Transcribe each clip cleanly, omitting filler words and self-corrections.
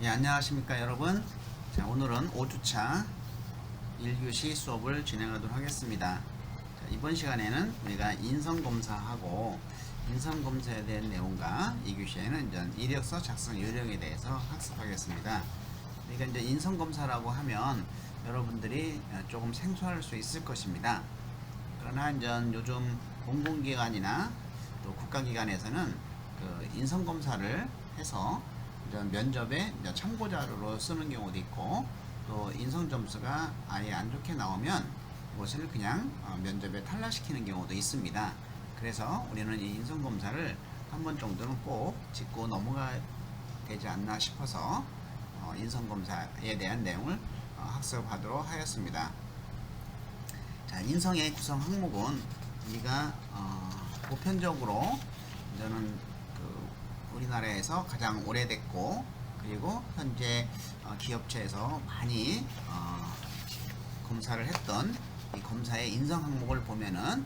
예, 안녕하십니까 여러분. 자, 오늘은 5주차 1교시 수업을 진행하도록 하겠습니다. 자, 이번 시간에는 우리가 인성검사하고 인성검사에 대한 내용과 2교시에는 이제 이력서 작성 요령에 대해서 학습하겠습니다. 그러니까 이제 인성검사라고 하면 여러분들이 조금 생소할 수 있을 것입니다. 그러나 이제 요즘 공공기관이나 또 국가기관에서는 그 인성검사를 해서 면접에 참고자료로 쓰는 경우도 있고, 또 인성 점수가 아예 안 좋게 나오면 그것을 그냥 면접에 탈락시키는 경우도 있습니다. 그래서 우리는 이 인성 검사를 한 번 정도는 꼭 짚고 넘어가야 되지 않나 싶어서 인성 검사에 대한 내용을 학습하도록 하였습니다. 자, 인성의 구성 항목은 우리가 보편적으로 저는 우리나라에서 가장 오래됐고, 그리고 현재 기업체에서 많이 검사를 했던 이 검사의 인성 항목을 보면은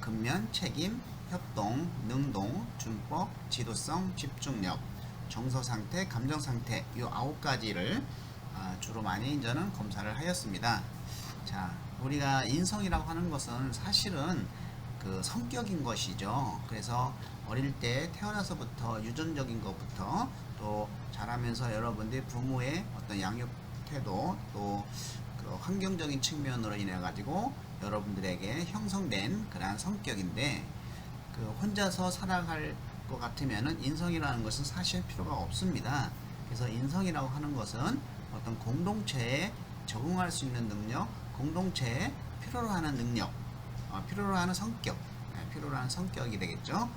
근면, 책임, 협동, 능동, 준법, 지도성, 집중력, 정서 상태, 감정 상태, 이 9가지를 주로 많이 저는 검사를 하였습니다. 자, 우리가 인성이라고 하는 것은 사실은 그 성격인 것이죠. 그래서 어릴 때 태어나서부터 유전적인 것부터 또 자라면서 여러분들이 부모의 어떤 양육 태도, 또 그 환경적인 측면으로 인해 가지고 여러분들에게 형성된 그러한 성격인데, 그 혼자서 살아갈 것 같으면은 인성이라는 것은 사실 필요가 없습니다. 그래서 인성이라고 하는 것은 어떤 공동체에 적응할 수 있는 능력, 공동체에 필요로 하는 능력, 필요로 하는 성격, 필요로 하는 성격이 되겠죠.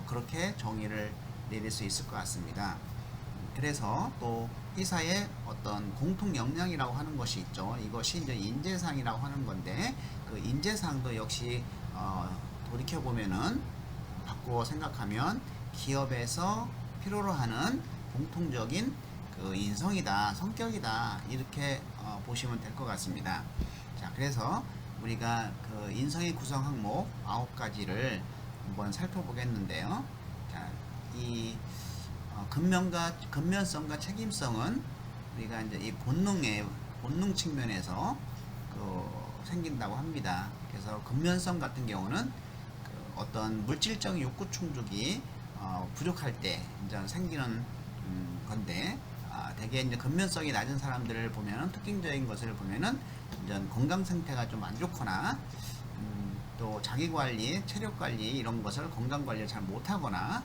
그렇게 정의를 내릴 수 있을 것 같습니다. 그래서 또 회사의 어떤 공통 역량이라고 하는 것이 있죠. 이것이 이제 인재상이라고 하는 건데, 그 인재상도 역시 돌이켜 보면은 바꾸어 생각하면 기업에서 필요로 하는 공통적인 그 인성이다, 성격이다, 이렇게 보시면 될 것 같습니다. 자, 그래서 우리가 그 인성의 구성 항목 9가지를 한번 살펴보겠는데요. 자, 이 근면성과 책임성은 우리가 이제 이 본능 측면에서 생긴다고 합니다. 그래서 근면성 같은 경우는 그 어떤 물질적인 욕구 충족이 부족할 때 이제 생기는 건데, 대개 이제 근면성이 낮은 사람들을 보면은, 특징적인 것을 보면은 이제 건강 상태가 좀 안 좋거나, 또 자기 관리, 체력 관리 이런 것을, 건강 관리를 잘 못하거나,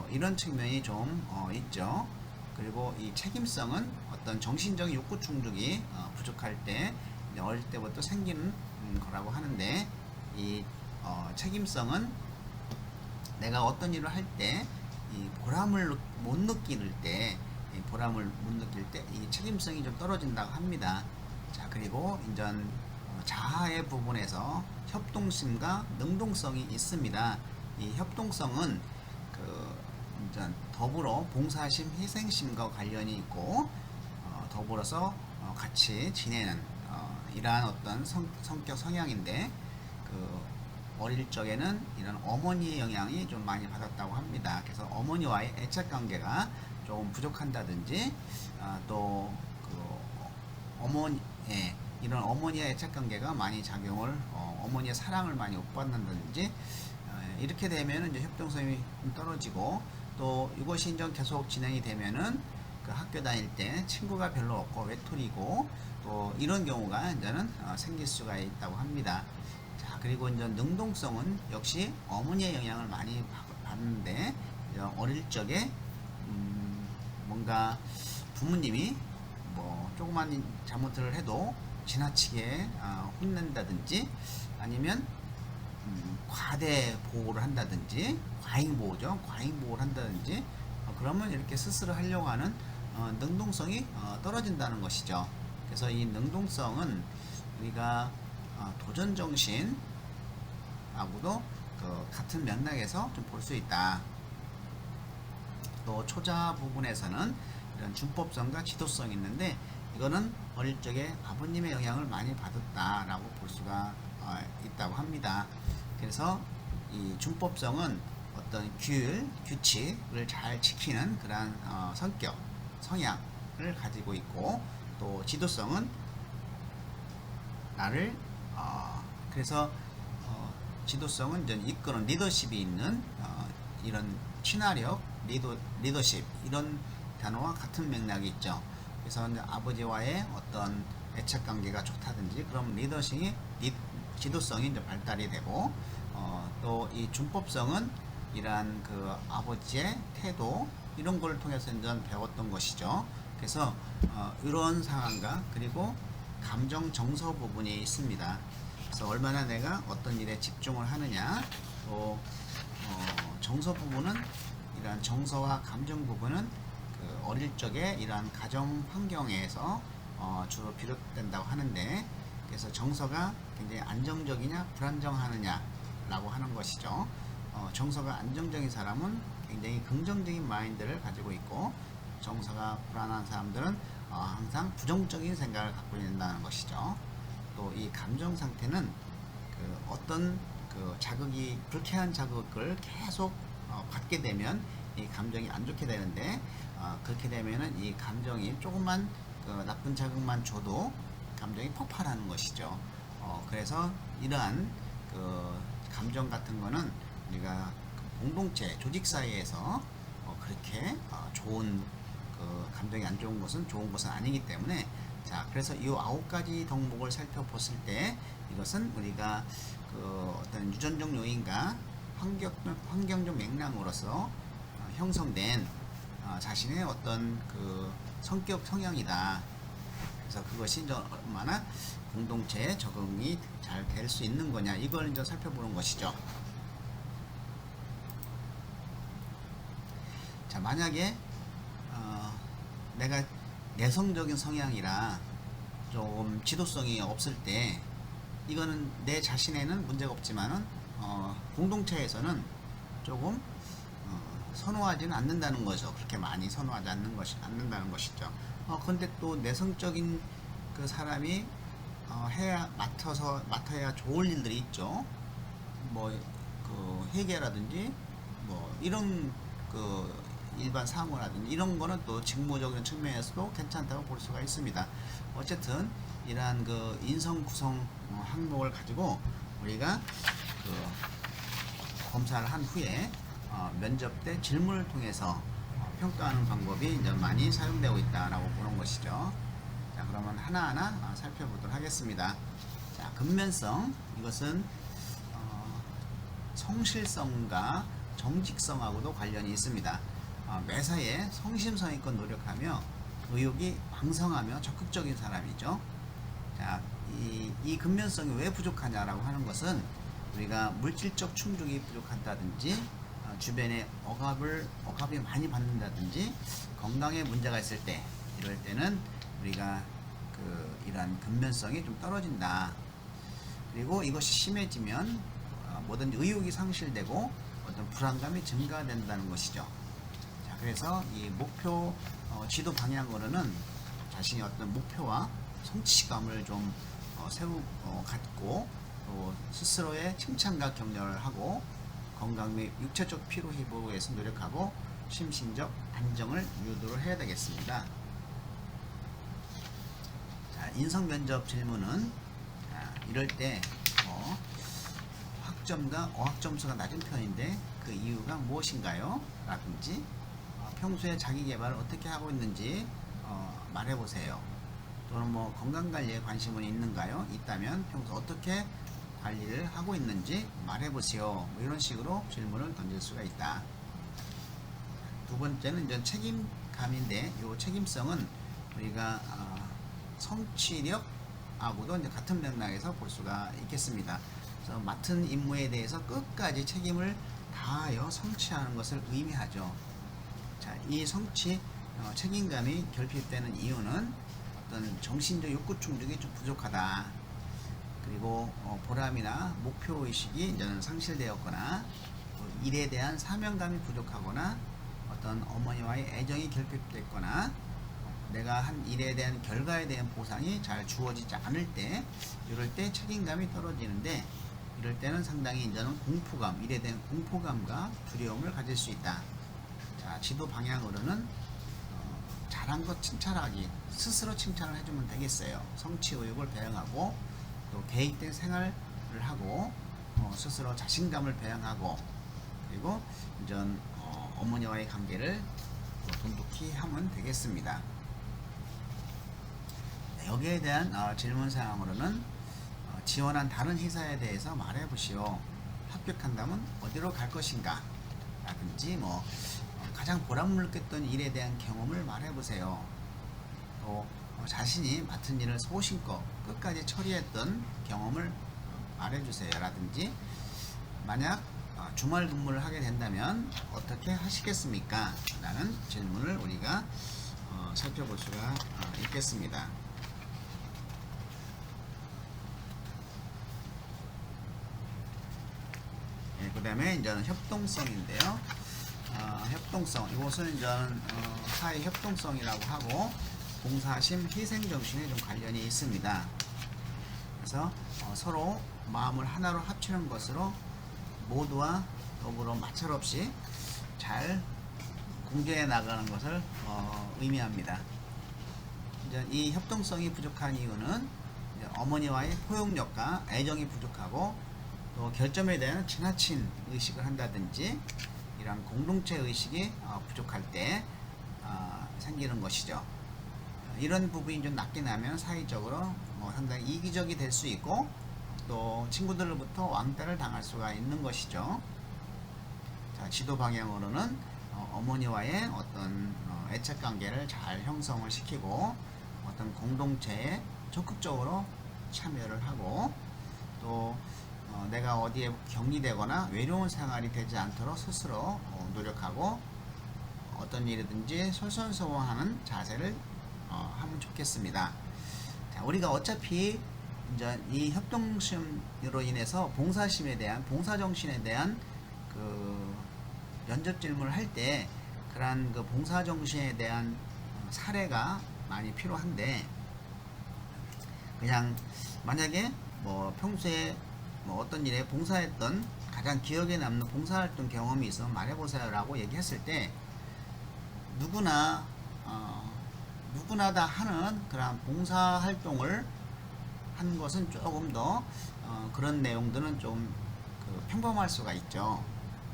이런 측면이 좀 있죠. 그리고 이 책임성은 어떤 정신적인 욕구 충족이 부족할 때 어릴 때부터 생기는 거라고 하는데, 이 책임성은 내가 어떤 일을 할 때 이 보람을 못 느낄 때, 이 책임성이 좀 떨어진다고 합니다. 자, 그리고 인전 자아의 부분에서 협동심과 능동성이 있습니다. 이 협동성은 그 인전 더불어 봉사심, 희생심과 관련이 있고, 더불어서 같이 지내는 이러한 어떤 성격 성향인데, 그 어릴 적에는 이런 어머니의 영향이 좀 많이 받았다고 합니다. 그래서 어머니와의 애착 관계가 조금 부족한다든지, 또 이런 어머니의 애착 관계가 많이 작용을, 어머니의 사랑을 많이 못 받는다든지, 이렇게 되면은 이제 협동성이 좀 떨어지고, 또 이것이 이제 계속 진행이 되면은 그 학교 다닐 때 친구가 별로 없고 외톨이고, 또 이런 경우가 이제는 생길 수가 있다고 합니다. 자, 그리고 이제 능동성은 역시 어머니의 영향을 많이 받는데, 어릴 적에 뭔가 부모님이 뭐 조그만 잘못을 해도 지나치게 혼낸다든지, 아니면 과대 보호를 한다든지, 과잉 보호죠. 과잉 보호를 한다든지, 그러면 이렇게 스스로 하려고 하는 능동성이 떨어진다는 것이죠. 그래서 이 능동성은 우리가 도전 정신하고도 그 같은 맥락에서 좀 볼 수 있다. 또 초자 부분에서는 이런 준법성과 지도성이 있는데, 이거는 어릴 적에 아버님의 영향을 많이 받았다라고 볼 수가 있다고 합니다. 그래서 이 준법성은 어떤 규칙을 잘 지키는 그러한 성격, 성향을 가지고 있고, 또 지도성은 나를 그래서 지도성은 이제 이끄는 리더십이 있는 이런 친화력, 리더십 이런 단어와 같은 맥락이 있죠. 그래서 이제 아버지와의 어떤 애착 관계가 좋다든지 그럼 지도성이 이제 발달이 되고, 또 이 준법성은 이러한 그 아버지의 태도 이런 걸 통해서 이제 배웠던 것이죠. 그래서 이런 상황과 그리고 감정 정서 부분이 있습니다. 그래서 얼마나 내가 어떤 일에 집중을 하느냐, 또 정서 부분은 이러한 정서와 감정 부분은 그 어릴 적에 이러한 가정 환경에서 주로 비롯된다고 하는데, 그래서 정서가 굉장히 안정적이냐 불안정하느냐 라고 하는 것이죠. 정서가 안정적인 사람은 굉장히 긍정적인 마인드를 가지고 있고, 정서가 불안한 사람들은 항상 부정적인 생각을 갖고 있다는 것이죠. 또 이 감정 상태는 그 어떤 그 자극이 불쾌한 자극을 계속 받게 되면 이 감정이 안 좋게 되는데, 그렇게 되면은 이 감정이 조금만 그 나쁜 자극만 줘도 감정이 폭발하는 것이죠. 그래서 이러한 그 감정 같은 거는 우리가 공동체 조직 사이에서 그렇게 좋은 그 감정이 안 좋은 것은 좋은 것은 아니기 때문에, 자 그래서 이 9가지 덕목을 살펴봤을 때 이것은 우리가 그 어떤 유전적 요인과 환경적 맥락으로서 형성된 자신의 어떤 그 성격 성향이다. 그래서 그것이 이제 얼마나 공동체에 적응이 잘 될 수 있는 거냐 이걸 이제 살펴보는 것이죠. 자 만약에 내가 내성적인 성향이라 좀 지도성이 없을 때 이거는 내 자신에는 문제가 없지만은 공동체에서는 조금 선호하지는 않는다는 거죠. 그렇게 많이 선호하지 않는다는 것이죠. 근데 또 내성적인 그 사람이 맡아야 좋을 일들이 있죠. 뭐 그 회계라든지 뭐 이런 그 일반 사무라든지 이런 거는 또 직무적인 측면에서도 괜찮다고 볼 수가 있습니다. 어쨌든 이러한 그 인성 구성 항목을 가지고 우리가 그 검사를 한 후에 면접 때 질문을 통해서 평가하는 방법이 이제 많이 사용되고 있다라고 보는 것이죠. 자, 그러면 하나하나 살펴보도록 하겠습니다. 자, 근면성 이것은 성실성과 정직성하고도 관련이 있습니다. 매사에 성심성의껏 노력하며 의욕이 왕성하며 적극적인 사람이죠. 자, 이 근면성이 왜 부족하냐라고 하는 것은 우리가 물질적 충족이 부족하다든지 주변에 억압이 많이 받는다든지 건강에 문제가 있을 때 이럴 때는 우리가 이러한 근면성이 좀 떨어진다. 그리고 이것이 심해지면 뭐든지 의욕이 상실되고 어떤 불안감이 증가된다는 것이죠. 자, 그래서 이 목표 지도 방향으로는 자신이 어떤 목표와 성취감을 좀 갖고 또 스스로의 칭찬과 격려를 하고 건강 및 육체적 피로 회복을 위해서 노력하고 심신적 안정을 유도를 해야 되겠습니다. 자, 인성 면접 질문은 이럴 때 학점과 어학 점수가 낮은 편인데 그 이유가 무엇인가요? 라든지 평소에 자기 개발을 어떻게 하고 있는지 말해보세요. 또는 뭐 건강관리에 관심은 있는가요? 있다면 평소 어떻게 관리를 하고 있는지 말해보세요. 뭐 이런 식으로 질문을 던질 수가 있다. 두 번째는 이제 책임감인데 이 책임성은 우리가 성취력하고도 이제 같은 맥락에서 볼 수가 있겠습니다. 그래서 맡은 임무에 대해서 끝까지 책임을 다하여 성취하는 것을 의미하죠. 자, 이 책임감이 결핍되는 이유는 어떤 정신적 욕구 충족이 좀 부족하다. 그리고 보람이나 목표의식이 이제는 상실되었거나 일에 대한 사명감이 부족하거나 어떤 어머니와의 애정이 결핍됐거나 내가 한 일에 대한 결과에 대한 보상이 잘 주어지지 않을 때 이럴 때 책임감이 떨어지는데, 이럴 때는 상당히 이제는 일에 대한 공포감과 두려움을 가질 수 있다. 자, 지도 방향으로는 잘한 것 칭찬하기, 스스로 칭찬을 해주면 되겠어요. 성취 의욕을 배양하고 또 계획된 생활을 하고 스스로 자신감을 배양하고 그리고 이제 어머니와의 관계를 돈독히 하면 되겠습니다. 여기에 대한 질문 사항으로는 지원한 다른 회사에 대해서 말해보시오. 합격한다면 어디로 갈 것인가? 라든지 가장 보람을 느꼈던 일에 대한 경험을 말해보세요. 또 자신이 맡은 일을 소신껏 끝까지 처리했던 경험을 말해주세요. 라든지 만약 주말 근무를 하게 된다면 어떻게 하시겠습니까? 라는 질문을 우리가 살펴볼 수가 있겠습니다. 그 다음에 이제는 협동성인데요. 협동성, 이것은 이제 사회 협동성이라고 하고 봉사심, 희생정신에 좀 관련이 있습니다. 그래서 서로 마음을 하나로 합치는 것으로 모두와 더불어 마찰 없이 잘 공존해 나가는 것을 의미합니다. 이제 이 협동성이 부족한 이유는 어머니와의 포용력과 애정이 부족하고 또 결점에 대한 지나친 의식을 한다든지 이런 공동체 의식이 부족할 때 생기는 것이죠. 이런 부분이 좀 낮게 나면 사회적으로 상당히 이기적이 될 수 있고 또 친구들로부터 왕따를 당할 수가 있는 것이죠. 자, 지도 방향으로는 어머니와의 어떤 애착 관계를 잘 형성을 시키고 어떤 공동체에 적극적으로 참여를 하고 또 내가 어디에 격리되거나 외로운 생활이 되지 않도록 스스로 노력하고 어떤 일이든지 솔선수범하는 자세를 하면 좋겠습니다. 자, 우리가 어차피 이제 이 협동심으로 인해서 봉사심에 대한 봉사정신에 대한 그 면접 질문을 할 때 그러한 그 봉사정신에 대한 사례가 많이 필요한데 그냥 만약에 평소에 어떤 일에 봉사했던 가장 기억에 남는 봉사활동 경험이 있으면 말해보세요 라고 얘기했을 때 누구나 다 하는 그런 봉사활동을 한 것은 조금 더 그런 내용들은 좀 평범할 수가 있죠.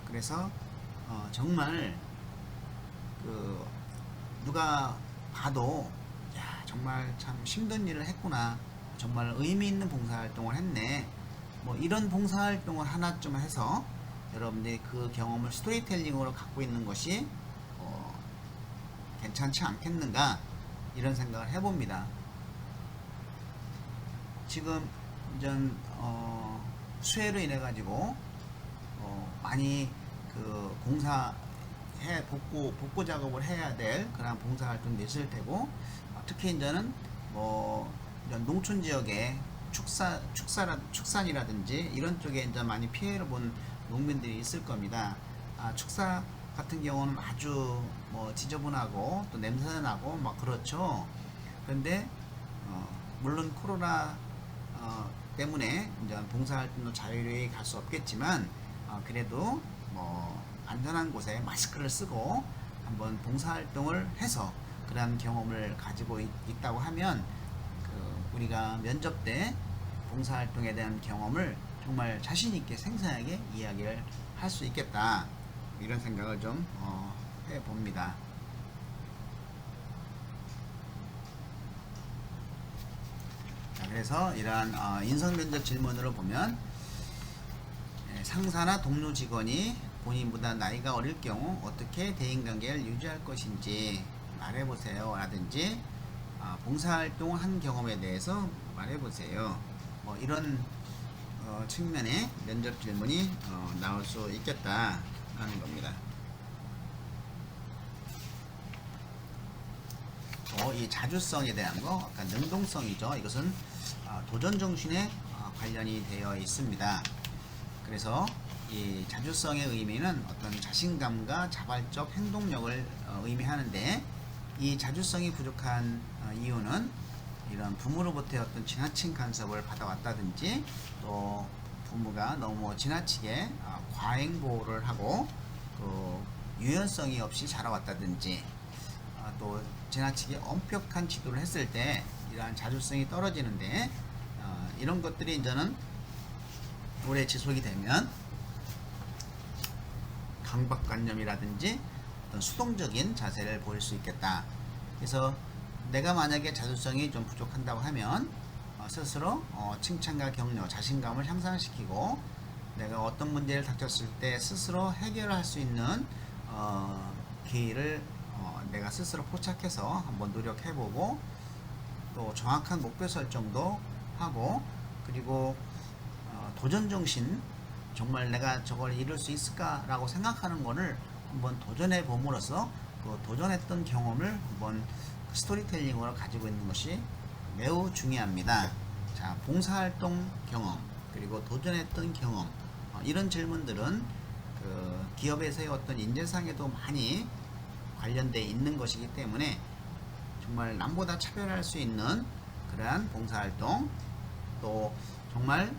그래서 정말 누가 봐도 야 정말 참 힘든 일을 했구나, 정말 의미 있는 봉사활동을 했네, 이런 봉사활동을 하나쯤 해서 여러분들이 그 경험을 스토리텔링으로 갖고 있는 것이 괜찮지 않겠는가 이런 생각을 해봅니다. 지금 이전 수해로 인해 가지고 많이 그 복구 작업을 해야 될 그런 봉사활동도 있을 테고 특히 이제는 농촌 지역에 축산이라든지 이런 쪽에 이제 많이 피해를 본 농민들이 있을 겁니다. 축사 같은 경우는 아주 지저분하고 또 냄새 나고 그렇죠. 그런데 물론 코로나 때문에 이제 봉사활동도 자유로이 갈 수 없겠지만 그래도 안전한 곳에 마스크를 쓰고 한번 봉사활동을 해서 그런 경험을 가지고 있다고 하면 우리가 면접 때 봉사활동에 대한 경험을 정말 자신있게 생생하게 이야기를 할 수 있겠다 이런 생각을 좀 해봅니다. 자, 그래서 이러한 인성면접 질문으로 보면 상사나 동료 직원이 본인보다 나이가 어릴 경우 어떻게 대인관계를 유지할 것인지 말해보세요 라든지 봉사활동을 한 경험에 대해서 말해보세요. 이런 측면의 면접 질문이 나올 수 있겠다 하는 겁니다. 이 자주성에 대한 거, 아까 능동성이죠. 이것은 도전 정신에 관련이 되어 있습니다. 그래서 이 자주성의 의미는 어떤 자신감과 자발적 행동력을 의미하는데 이 자주성이 부족한 이유는 이런 부모로부터의 어떤 지나친 간섭을 받아왔다든지 또 부모가 너무 지나치게 과잉 보호를 하고 또 유연성이 없이 자라왔다든지 또 지나치게 엄격한 지도를 했을 때 이러한 자율성이 떨어지는데, 이런 것들이 이제는 오래 지속이 되면 강박관념이라든지 어떤 수동적인 자세를 보일 수 있겠다. 그래서 내가 만약에 자율성이 좀 부족한다고 하면 스스로 칭찬과 격려, 자신감을 향상시키고, 내가 어떤 문제를 닥쳤을 때 스스로 해결할 수 있는 기회를 내가 스스로 포착해서 한번 노력해보고, 또 정확한 목표 설정도 하고, 그리고 도전정신, 정말 내가 저걸 이룰 수 있을까라고 생각하는 거를 한번 도전해 봄으로써 그 도전했던 경험을 한번 스토리텔링으로 가지고 있는 것이 매우 중요합니다. 자, 봉사활동 경험, 그리고 도전했던 경험, 이런 질문들은 그 기업에서의 어떤 인재상에도 많이 관련되어 있는 것이기 때문에 정말 남보다 차별할 수 있는 그러한 봉사활동, 또 정말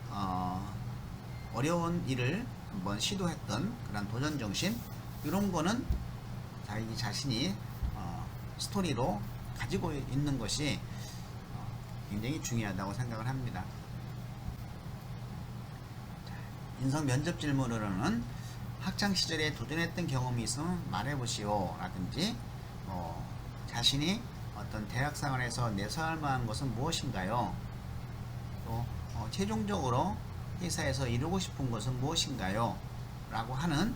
어려운 일을 한번 시도했던 그런 도전정신, 이런 거는 자기 자신이 스토리로 가지고 있는 것이 굉장히 중요하다고 생각을 합니다. 인성 면접 질문으로는 학창시절에 도전했던 경험이 있으면 말해보시오 라든지, 자신이 어떤 대학생활에서 내세울 만한 것은 무엇인가요? 또 최종적으로 회사에서 이루고 싶은 것은 무엇인가요? 라고 하는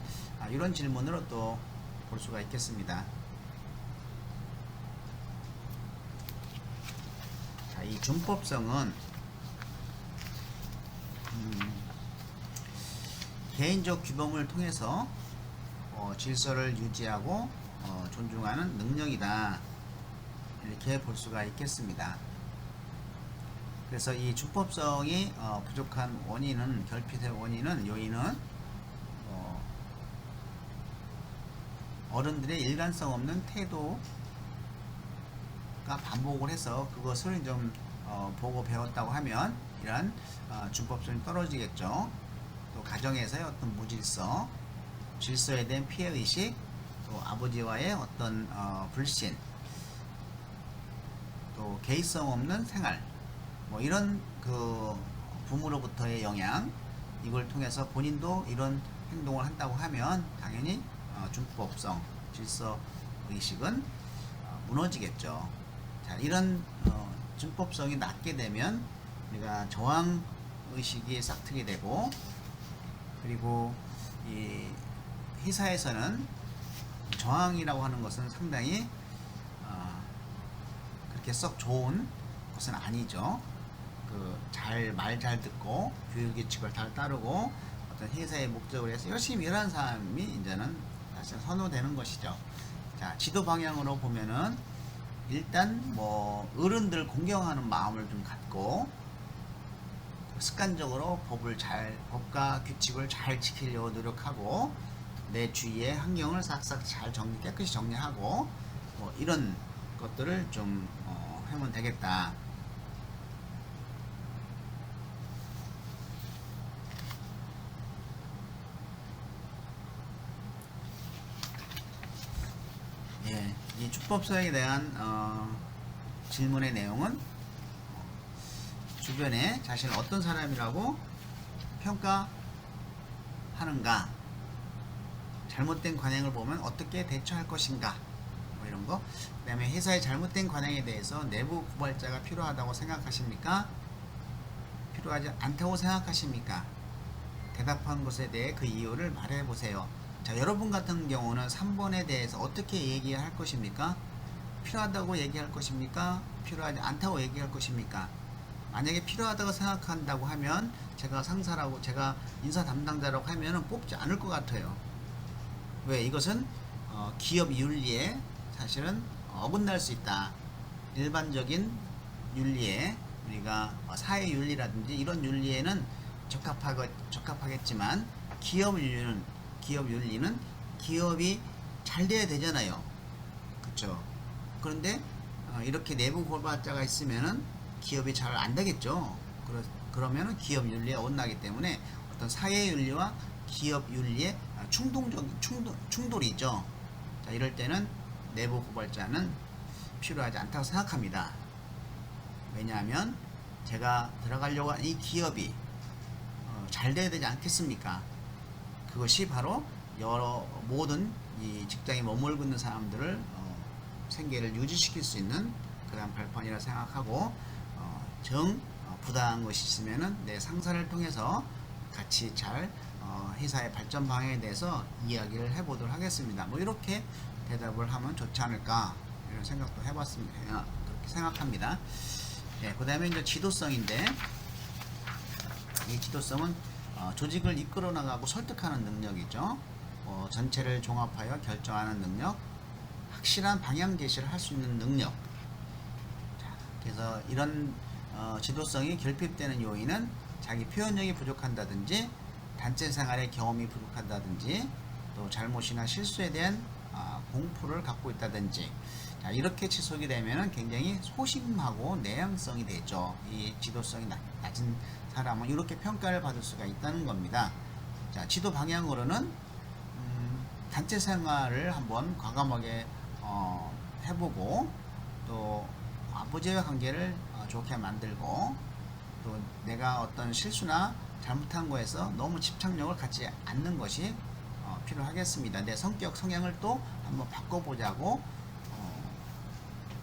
이런 질문으로 또 볼 수가 있겠습니다. 자, 이 준법성은 개인적 규범을 통해서 질서를 유지하고 존중하는 능력이다, 이렇게 볼 수가 있겠습니다. 그래서 이 준법성이 부족한 원인은, 결핍의 원인은, 요인은 어른들의 일관성 없는 태도가 반복을 해서 그것을 좀 보고 배웠다고 하면 이러한 준법성이 떨어지겠죠. 또 가정에서의 어떤 무질서, 질서에 대한 피해의식, 또 아버지와의 어떤 불신, 또 개의성 없는 생활, 이런 그 부모로부터의 영향, 이걸 통해서 본인도 이런 행동을 한다고 하면 당연히 준법성, 질서 의식은 무너지겠죠. 자, 이런 준법성이 낮게 되면 우리가 저항 의식이 싹트게 되고, 그리고 이 회사에서는 저항이라고 하는 것은 상당히 그렇게 썩 좋은 것은 아니죠. 말 잘 듣고 교육규칙을 잘 따르고 어떤 회사의 목적을 위해서 열심히 일하는 사람이 이제는 사실 선호되는 것이죠. 자, 지도 방향으로 보면은 일단 어른들 공경하는 마음을 좀 갖고 습관적으로 법과 규칙을 잘 지키려고 노력하고, 내 주위의 환경을 싹싹 잘 깨끗이 정리하고, 이런 것들을 좀 하면 되겠다. 예, 이 주법성에 대한 질문의 내용은 주변에 자신을 어떤 사람이라고 평가하는가, 잘못된 관행을 보면 어떻게 대처할 것인가, 이런 거. 그 다음에 회사의 잘못된 관행에 대해서 내부 고발자가 필요하다고 생각하십니까? 필요하지 않다고 생각하십니까? 대답한 것에 대해 그 이유를 말해 보세요. 자, 여러분 같은 경우는 3번에 대해서 어떻게 얘기할 것입니까? 필요하다고 얘기할 것입니까? 필요하지 않다고 얘기할 것입니까? 만약에 필요하다고 생각한다고 하면, 제가 상사라고, 제가 인사 담당자라고 하면은 뽑지 않을 것 같아요. 왜? 이것은 기업 윤리에 사실은 어긋날 수 있다. 일반적인 윤리에, 우리가 사회 윤리라든지 이런 윤리에는 적합하겠지만, 기업 윤리는 기업이 잘 돼야 되잖아요. 그쵸? 그런데 이렇게 내부 고발자가 있으면은 기업이 잘 안 되겠죠. 그러면은 기업 윤리에 어긋나기 때문에 어떤 사회 윤리와 기업 윤리의 충돌이 있죠. 자, 이럴 때는 내부 고발자는 필요하지 않다고 생각합니다. 왜냐하면 제가 들어가려고 하는 이 기업이 잘 돼야 되지 않겠습니까? 그것이 바로 여러 모든 이 직장에 머물고 있는 사람들을 생계를 유지시킬 수 있는 그런 발판이라 생각하고 부당한 것이 있으면은 내 상사를 통해서 같이 잘 회사의 발전 방향에 대해서 이야기를 해보도록 하겠습니다. 뭐 이렇게 대답을 하면 좋지 않을까 이런 생각도 해봤습니다. 그렇게 생각합니다. 네, 그 다음에 이제 지도성인데 이 지도성은 조직을 이끌어 나가고 설득하는 능력이죠. 전체를 종합하여 결정하는 능력, 확실한 방향 제시를 할 수 있는 능력. 자, 그래서 이런 지도성이 결핍되는 요인은 자기 표현력이 부족한다든지 단체 생활의 경험이 부족하다든지 또 잘못이나 실수에 대한 공포를 갖고 있다든지 자, 이렇게 지속이 되면 굉장히 소심하고 내향성이 되죠. 이 지도성이 낮은 사람은 이렇게 평가를 받을 수가 있다는 겁니다. 자, 지도 방향으로는 단체 생활을 한번 과감하게 해보고 또 아버지와 관계를 좋게 만들고 또 내가 어떤 실수나 잘못한 거에서 너무 집착력을 갖지 않는 것이 필요하겠습니다. 내 성격 성향을 또 한번 바꿔보자고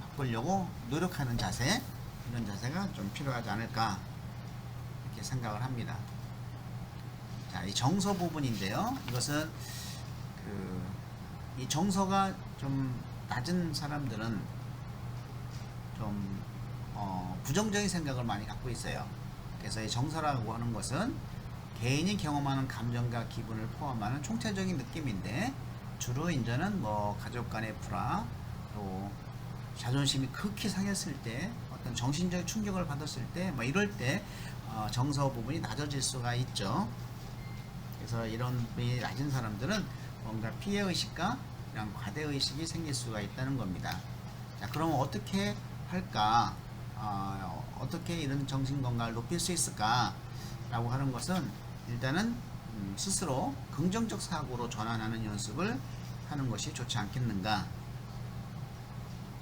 바꾸려고 노력하는 자세, 이런 자세가 좀 필요하지 않을까 이렇게 생각을 합니다. 자, 이 정서 부분인데요. 이것은 이 정서가 좀 낮은 사람들은 좀 부정적인 생각을 많이 갖고 있어요. 그래서 이 정서라고 하는 것은 개인이 경험하는 감정과 기분을 포함하는 총체적인 느낌인데 주로 이제는 뭐 가족 간의 불화, 또 자존심이 극히 상했을 때, 어떤 정신적 충격을 받았을 때, 뭐 이럴 때 정서 부분이 낮아질 수가 있죠. 그래서 이런 부분이 낮은 사람들은 뭔가 피해 의식과 이런 과대 의식이 생길 수가 있다는 겁니다. 자, 그러면 어떻게 할까? 어떻게 이런 정신 건강을 높일 수 있을까? 라고 하는 것은 일단은 스스로 긍정적 사고로 전환하는 연습을 하는 것이 좋지 않겠는가,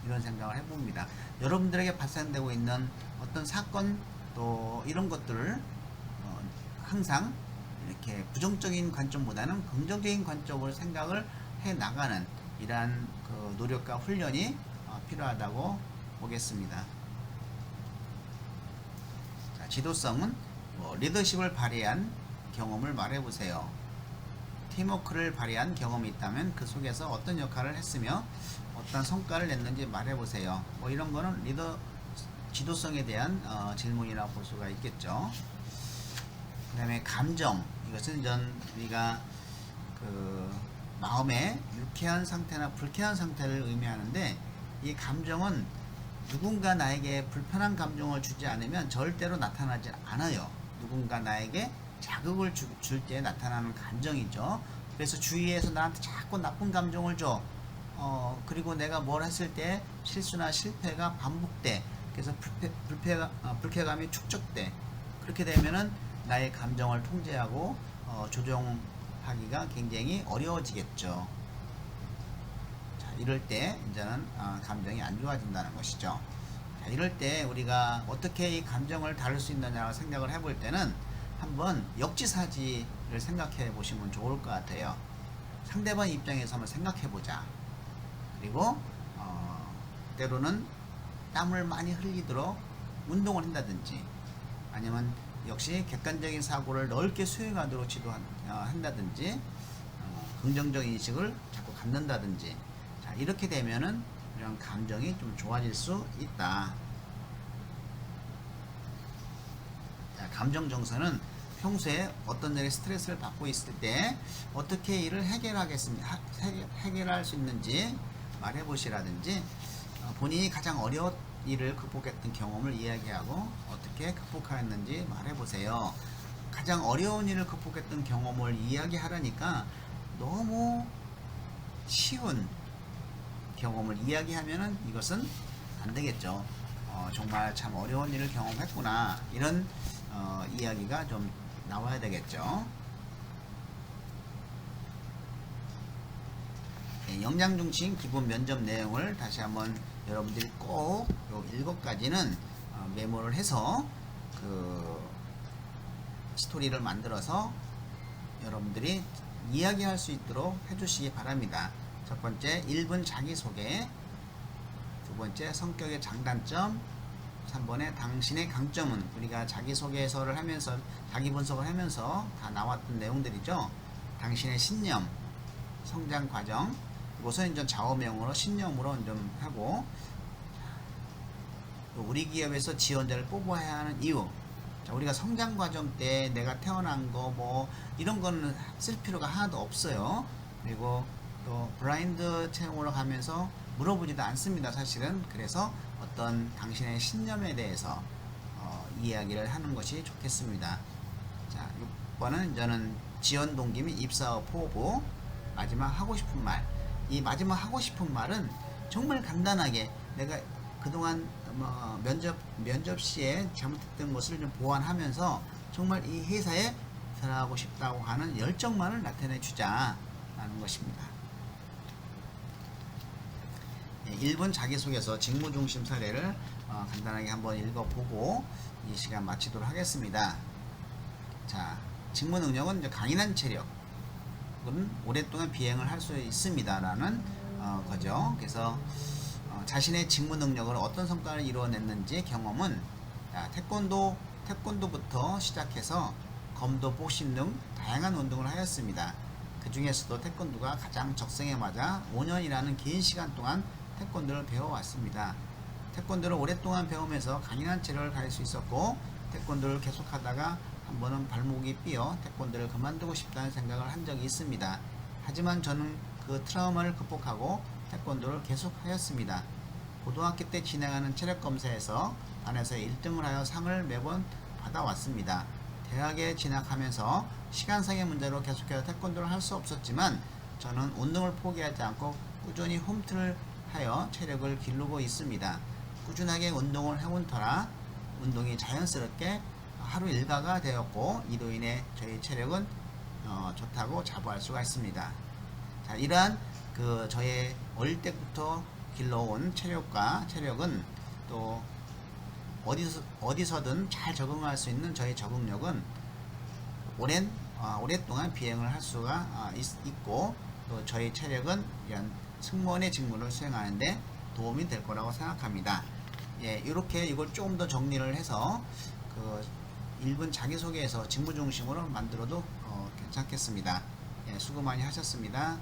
이런 생각을 해봅니다. 여러분들에게 발생되고 있는 어떤 사건 또 이런 것들을 항상 이렇게 부정적인 관점보다는 긍정적인 관점으로 생각을 해 나가는 이러한 그 노력과 훈련이 필요하다고 보겠습니다. 자, 지도성은 리더십을 발휘한 경험을 말해보세요. 팀워크를 발휘한 경험이 있다면 그 속에서 어떤 역할을 했으며 어떤 성과를 냈는지 말해보세요. 뭐 이런 거는 리더 지도성에 대한 질문이라고 볼 수가 있겠죠. 그 다음에 감정, 이것은 우리가 그 마음의 유쾌한 상태나 불쾌한 상태를 의미하는데, 이 감정은 누군가 나에게 불편한 감정을 주지 않으면 절대로 나타나지 않아요. 누군가 나에게 자극을 줄 때 나타나는 감정이죠. 그래서 주위에서 나한테 자꾸 나쁜 감정을 줘. 그리고 내가 뭘 했을 때 실수나 실패가 반복돼. 그래서 불쾌감이 축적돼. 그렇게 되면은 나의 감정을 통제하고 조정하기가 굉장히 어려워지겠죠. 자, 이럴 때 이제는 감정이 안 좋아진다는 것이죠. 자, 이럴 때 우리가 어떻게 이 감정을 다룰 수 있느냐고 생각을 해볼 때는 한번 역지사지를 생각해 보시면 좋을 것 같아요. 상대방 입장에서 한번 생각해 보자. 그리고 때로는 땀을 많이 흘리도록 운동을 한다든지, 아니면 역시 객관적인 사고를 넓게 수용하도록 지도한다든지, 긍정적인 인식을 자꾸 갖는다든지, 자, 이렇게 되면은 이런 감정이 좀 좋아질 수 있다. 자, 감정 정서는 평소에 어떤 일에 스트레스를 받고 있을 때 어떻게 이를 해결할 수 있는지 말해보시라든지, 본인이 가장 어려운 일을 극복했던 경험을 이야기하고 어떻게 극복하였는지 말해보세요. 가장 어려운 일을 극복했던 경험을 이야기하려니까 너무 쉬운 경험을 이야기하면은 이것은 안 되겠죠. 정말 참 어려운 일을 경험했구나, 이런 이야기가 좀 나와야 되겠죠. 네, 역량 중심 기본 면접 내용을 다시 한번 여러분들이 꼭 요 7가지는 메모를 해서 그 스토리를 만들어서 여러분들이 이야기할 수 있도록 해주시기 바랍니다. 첫 번째 1분 자기소개, 두 번째 성격의 장단점, 3번에 당신의 강점은, 우리가 자기소개서를 하면서 자기 분석을 하면서 다 나왔던 내용들이죠. 당신의 신념, 성장 과정, 이것은 이제 좌우명으로 신념으로 좀 하고, 우리 기업에서 지원자를 뽑아야 하는 이유. 자, 우리가 성장 과정 때 내가 태어난 거 뭐 이런 거는 쓸 필요가 하나도 없어요. 그리고 또 블라인드 채용으로 가면서 물어보지도 않습니다, 사실은. 그래서 어떤 당신의 신념에 대해서 이야기를 하는 것이 좋겠습니다. 자, 6번은 저는 지원 동기 및 입사 후 포부, 마지막 하고 싶은 말. 이 마지막 하고 싶은 말은 정말 간단하게 내가 그동안 면접 시에 잘못했던 것을 좀 보완하면서 정말 이 회사에 들어가고 싶다고 하는 열정만을 나타내 주자라는 것입니다. 1분 자기소개서 직무중심 사례를 간단하게 한번 읽어보고 이 시간 마치도록 하겠습니다. 자, 직무 능력은 이제 강인한 체력은 오랫동안 비행을 할 수 있습니다 라는 거죠. 그래서 자신의 직무 능력을 어떤 성과를 이루어냈는지 경험은, 태권도부터 시작해서 검도, 복싱 등 다양한 운동을 하였습니다. 그 중에서도 태권도가 가장 적성에 맞아 5년이라는 긴 시간 동안 태권도를 배워왔습니다. 태권도를 오랫동안 배우면서 강인한 체력을 가질 수 있었고, 태권도를 계속하다가 한 번은 발목이 삐어 태권도를 그만두고 싶다는 생각을 한 적이 있습니다. 하지만 저는 그 트라우마를 극복하고 태권도를 계속하였습니다. 고등학교 때 진행하는 체력검사에서 반에서 1등을 하여 상을 매번 받아왔습니다. 대학에 진학하면서 시간상의 문제로 계속해서 태권도를 할 수 없었지만 저는 운동을 포기하지 않고 꾸준히 홈트를 하여 체력을 기르고 있습니다. 꾸준하게 운동을 해온 터라 운동이 자연스럽게 하루 일과가 되었고, 이로 인해 저희 체력은 좋다고 자부할 수가 있습니다. 자, 이러한 저의 어릴 때부터 길러온 체력은 또 어디서든 잘 적응할 수 있는 저희 적응력은 오랫동안 비행을 할 수가 있고, 또 저희 체력은 이런 승무원의 직무를 수행하는데 도움이 될 거라고 생각합니다. 예, 이렇게 이걸 조금 더 정리를 해서 1분 자기소개에서 직무 중심으로 만들어도 괜찮겠습니다. 예, 수고 많이 하셨습니다.